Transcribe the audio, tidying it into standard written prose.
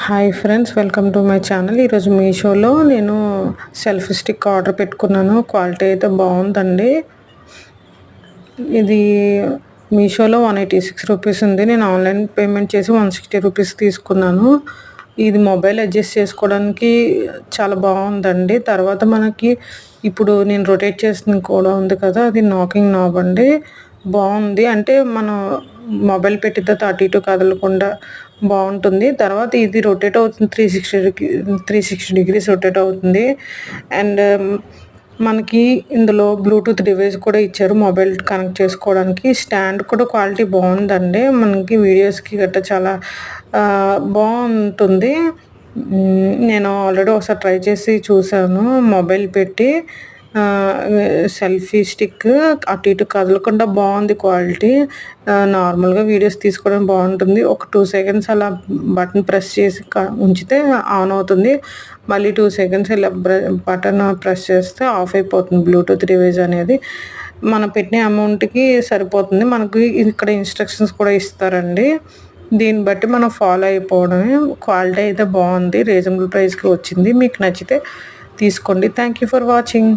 Hi friends, welcome to my channel. ఈరోజు మీషోలో నేను సెల్ఫీ స్టిక్ ఆర్డర్ పెట్టుకున్నాను. క్వాలిటీ అయితే బాగుందండి. ఇది మీషోలో 186 రూపీస్ ఉంది. నేను ఆన్లైన్ పేమెంట్ చేసి 160 రూపీస్ తీసుకున్నాను. ఇది మొబైల్ అడ్జస్ట్ చేసుకోవడానికి చాలా బాగుందండి. తర్వాత మనకి ఇప్పుడు నేను రొటేట్ చేస్తుంది కూడా ఉంది కదా, అది నాకింగ్ నాబ్ అండి. బాగుంది, అంటే మనం మొబైల్ పెట్టిన తర్వాత అటు ఇటు కదలకుండా బాగుంటుంది. తర్వాత ఇది రొటేట్ అవుతుంది, 360 డిగ్రీస్ రొటేట్ అవుతుంది. అండ్ మనకి ఇందులో బ్లూటూత్ డివైస్ కూడా ఇచ్చారు మొబైల్ కనెక్ట్ చేసుకోవడానికి. స్టాండ్ కూడా క్వాలిటీ బాగుందండి. మనకి వీడియోస్కి గట్రా చాలా బాగుంటుంది. నేను ఆల్రెడీ ఒకసారి ట్రై చేసి చూసాను మొబైల్ పెట్టి. సెల్ఫీ స్టిక్ అటు ఇటు కదలకుండా బాగుంది క్వాలిటీ. నార్మల్గా వీడియోస్ తీసుకోవడం బాగుంటుంది. ఒక 2 సెకండ్స్ అలా బటన్ ప్రెస్ చేసి ఉంచితే ఆన్ అవుతుంది. మళ్ళీ 2 సెకండ్స్ ఇలా బటన్ ప్రెస్ చేస్తే ఆఫ్ అయిపోతుంది. బ్లూటూత్ డివైస్ అనేది మనం పెట్టిన అమౌంట్కి సరిపోతుంది. మనకి ఇక్కడ ఇన్స్ట్రక్షన్స్ కూడా ఇస్తారండి. దీన్ని బట్టి మనం ఫాలో అయిపోవడమే. క్వాలిటీ అయితే బాగుంది, రీజనబుల్ ప్రైస్కి వచ్చింది. మీకు నచ్చితే తీసుకోండి. Thank you for watching.